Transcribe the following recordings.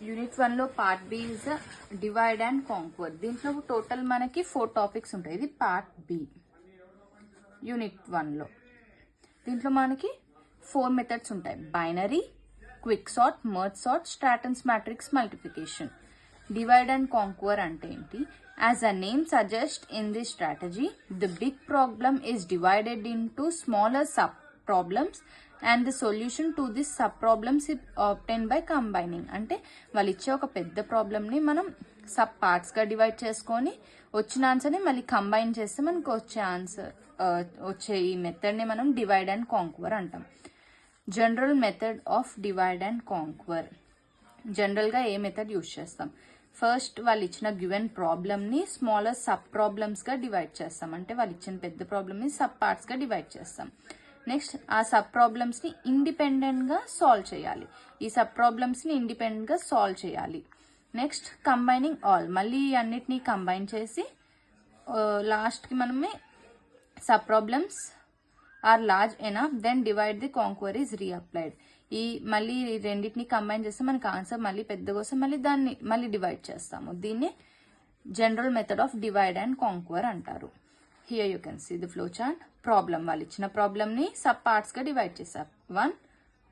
Unit 1 లో part B is divide and conquer. దీంట్లో total మనకి 4 టాపిక్స్ ఉంటాయి. ఇది పార్ట్ బి యూనిట్ 1 లో. దీంట్లో మనకి 4 మెథడ్స్ ఉంటాయి. Binary, quick sort, merge sort, Strassen's matrix multiplication. Divide and conquer అంటే ఏంటి? As the name suggests, in this strategy, the big problem is divided into smaller sub-problems and the solution to this sub-problems is obtained by combining. అంటే వాళ్ళు ఇచ్చే ఒక పెద్ద ప్రాబ్లమ్ని మనం sub పార్ట్స్గా డివైడ్ చేసుకొని వచ్చిన ఆన్సర్ని మళ్ళీ కంబైన్ చేస్తే మనకు వచ్చే ఆన్సర్ వచ్చే ఈ మెథడ్ని మనం డివైడ్ అండ్ కాంక్వర్ అంటాం. General method of divide and conquer. జనరల్గా ఏ మెథడ్ యూజ్ చేస్తాం? ఫస్ట్ వాళ్ళు ఇచ్చిన గివెన్ ప్రాబ్లమ్ని స్మాలర్ సబ్ ప్రాబ్లమ్స్గా డివైడ్ చేస్తాం. అంటే వాళ్ళు ఇచ్చిన పెద్ద ప్రాబ్లమ్ని సబ్ పార్ట్స్గా డివైడ్ చేస్తాం. నెక్స్ట్ ఆ సబ్ ప్రాబ్లమ్స్ని ఇండిపెండెంట్గా సాల్వ్ చేయాలి. ఈ సబ్ ప్రాబ్లమ్స్ని ఇండిపెండెంట్గా సాల్వ్ చేయాలి. నెక్స్ట్ కంబైనింగ్ ఆల్, మళ్ళీ అన్నిటినీ కంబైన్ చేసి లాస్ట్కి మనమే sub problems are large enough then divide the conquer is reapplied. ఈ మళ్ళీ రెండింటిని కంబైన్ చేస్తే మనకి ఆన్సర్ మళ్ళీ పెద్దగా వస్తే మళ్ళీ దాన్ని మళ్ళీ డివైడ్ చేస్తాము. దీన్ని general method of divide and conquer అంటారు. Here you can see the flow chart. Problem, వాళ్ళు ఇచ్చిన ప్రాబ్లమ్ని సబ్ పార్ట్స్గా డివైడ్ చేశారు. 1,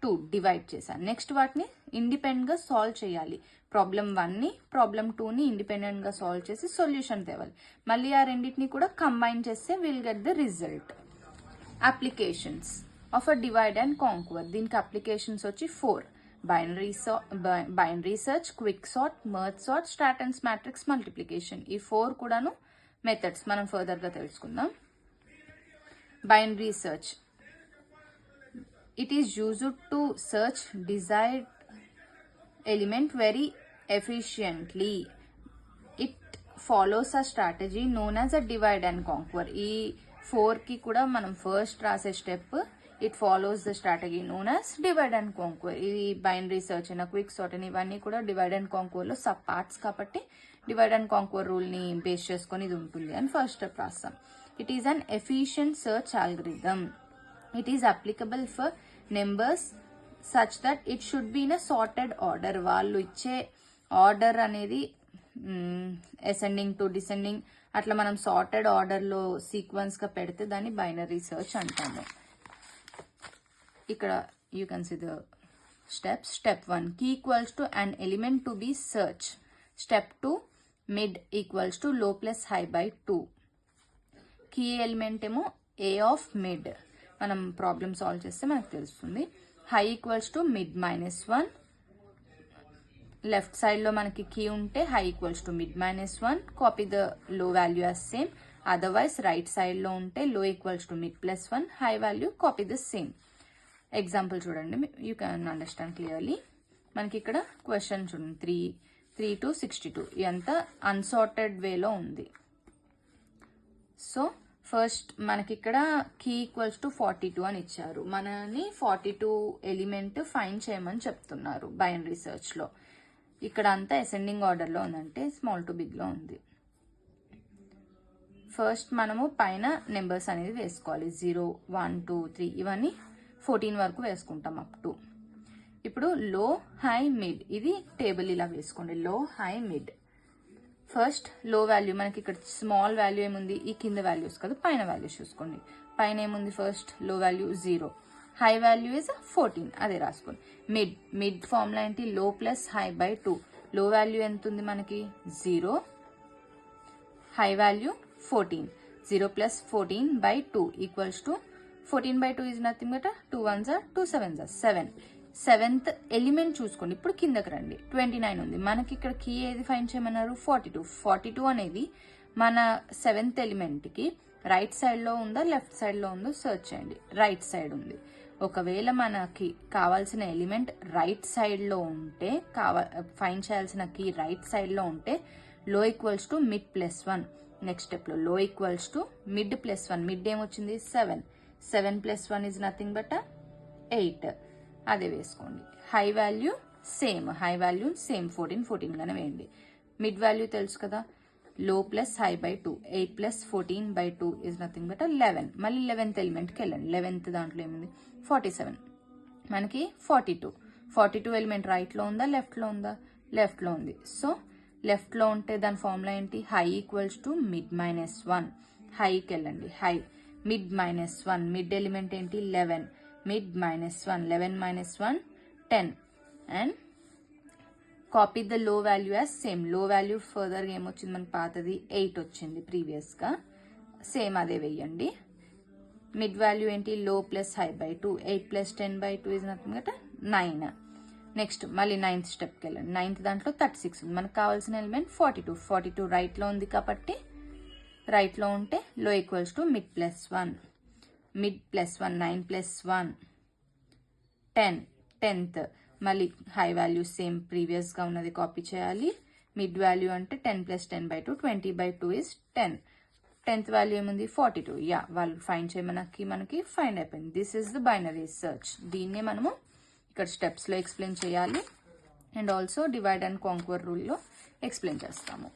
2 డివైడ్ చేశారు. నెక్స్ట్ వాటిని ఇండిపెండెంట్గా సాల్వ్ చేయాలి. ప్రాబ్లం 1ని ప్రాబ్లం 2ని ఇండిపెండెంట్గా సాల్వ్ చేసి సొల్యూషన్ తేవాలి. మళ్ళీ ఆ రెండింటిని కూడా కంబైన్ చేస్తే will get the result. Applications of a divide and conquer. దీనికి అప్లికేషన్స్ వచ్చి 4. Binary search, quick sort, merge sort, Strassen's matrix multiplication. ఈ 4 కూడాను మెథడ్స్ మనం ఫర్దర్గా తెలుసుకుందాం. Binary search. It is used to search desired element very efficiently. It follows a strategy known as a divide and conquer. ఈ 4కి కూడా మనం first రాసే step it follows the strategy known as divide and conquer. ఇది binary search అయినా quick sort అని ఇవన్నీ కూడా డివైడ్ అండ్ కాంక్వర్లో సబ్ పార్ట్స్ కాబట్టి డివైడ్ అండ్ కాంక్వర్ రూల్ని బేస్ చేసుకొని ఇది ఉంటుంది అని ఫస్ట్ స్టెప్ రాస్తాం. It is an efficient search algorithm. It is applicable for numbers such that it should be in a sorted order. వాళ్ళు ఇచ్చే ఆర్డర్ అనేది ascending to descending అట్లా మనం సార్టెడ్ ఆర్డర్లో సీక్వెన్స్గా పెడితే దాన్ని బైనరీ సర్చ్ అంటాము. ఇక్కడ you can see the steps. Step 1 key equals to an element to be searched. Step 2 mid equals to low plus high by 2. Key element ఏమో a of mid. మనం problem solve చేస్తే మనకు తెలుస్తుంది. High equals to mid -1. Left సైడ్లో మనకి key ఉంటే high equals to mid -1. Copy the low value as same. Otherwise right సైడ్లో ఉంటే low equals to mid +1, high value copy the same. Example చూడండి, యూ కెన్ అండర్స్టాండ్ క్లియర్లీ. మనకి ఇక్కడ question చూడండి, 3 to 62 ఇదంతా అన్సార్టెడ్ వేలో ఉంది. సో ఫస్ట్ మనకి ఇక్కడ కీ ఈక్వల్స్ టు 42 అని ఇచ్చారు. మనని 42 ఎలిమెంట్ ఫైండ్ చేయమని చెప్తున్నారు బైనరీ సెర్చ్లో. ఇక్కడ అంతా అసెండింగ్ ఆర్డర్లో ఉందంటే స్మాల్ టు బిగ్లో ఉంది. ఫస్ట్ మనము పైన నెంబర్స్ అనేది వేసుకోవాలి. 0, 1, 2, 3 ఇవన్నీ 14 వరకు వేసుకుంటాం అప్ టు. ఇప్పుడు లో, హై, మిడ్ ఇది టేబుల్ ఇలా వేసుకోండి. లో, హై, మిడ్. ఫస్ట్ లో వాల్యూ మనకి ఇక్కడ స్మాల్ వాల్యూ ఏముంది, ఈ కింద వాల్యూస్ కదా, పైన వాల్యూస్ చూసుకోండి. పైన ఏముంది ఫస్ట్ లో వాల్యూ 0, హై వాల్యూ ఇస్ 14 అదే రాసుకోండి. మిడ్ ఫార్ములా ఏంటి, లో ప్లస్ హై బై 2. లో వాల్యూ ఎంత ఉంది మనకి 0, high value 14. 0 plus 14 by 2 equals to 14 by 2 is nothing but 2 1s are 2 7s are 7. Seventh element చూసుకోండి. ఇప్పుడు కిందకి రండి, 29 ఉంది. మనకి ఇక్కడ కీ ఏది ఫైండ్ చేయమన్నారు, 42 అనేది మన 7th ఎలిమెంట్కి రైట్ సైడ్లో ఉందా లెఫ్ట్ సైడ్లో ఉందో సర్చ్ చేయండి. రైట్ సైడ్ ఉంది. ఒకవేళ మనకి కావాల్సిన ఎలిమెంట్ రైట్ సైడ్లో ఉంటే ఫైండ్ చేయాల్సిన కీ రైట్ సైడ్లో ఉంటే low equals to mid +1. Next స్టెప్లో లో ఈక్వల్స్ టు మిడ్ +1. మిడ్ ఏమొచ్చింది 7. 7 + 1 ఈజ్ నథింగ్ బట్ 8 అదే వేసుకోండి. హై వాల్యూ సేమ్, 14 గానే వేయండి. మిడ్ వాల్యూ తెలుసు కదా, లో plus hi bye 2. 8 + 14 by 2 is nothing but 11. మళ్ళీ 11th ఎలిమెంట్కి వెళ్ళండి. 11th దాంట్లో ఏముంది 47. మనకి 42 ఎలిమెంట్ రైట్లో ఉందా లెఫ్ట్లో ఉందా, లెఫ్ట్లో ఉంది. సో లెఫ్ట్లో ఉంటే దాని ఫార్ములా ఏంటి, high equals to mid minus 1. హైకి వెళ్ళండి, high mid minus 1, mid element ఏంటి 11, mid minus 1, 11 minus 1 10, and copy the low value as same. లో వాల్యూ ఫర్దర్గా ఏమొచ్చింది మనకి, పాతది 8 వచ్చింది ప్రీవియస్గా, సేమ్ అదే వేయండి. మిడ్ వాల్యూ ఏంటి, లో plus hi bye 2, 8 plus 10/2 is nothing but 9. Next మళ్ళీ 9th స్టెప్కి వెళ్ళండి. 9th దాంట్లో 36 ఉంది. మనకు కావాల్సిన ఎలిమెంట్ 42 రైట్లో ఉంది కాబట్టి రైట్లో ఉంటే low equals to mid plus 1, mid plus 1, 9 plus 1 10, 10th మళ్ళీ హై వాల్యూ సేమ్ ప్రీవియస్గా ఉన్నది కాపీ చేయాలి. మిడ్ వాల్యూ అంటే 10 plus 10/2, 20/2 is 10. 10th వాల్యూ ఏముంది 42. యా, వాళ్ళు ఫైండ్ చేయమనకి మనకి ఫైండ్ అయిపోయింది. This is the binary search. దీన్నే మనము ఇక్కడ స్టెప్స్లో ఎక్స్ప్లెయిన్ చేయాలి and also divide and conquer రూల్లో ఎక్స్ప్లెయిన్ చేస్తాము.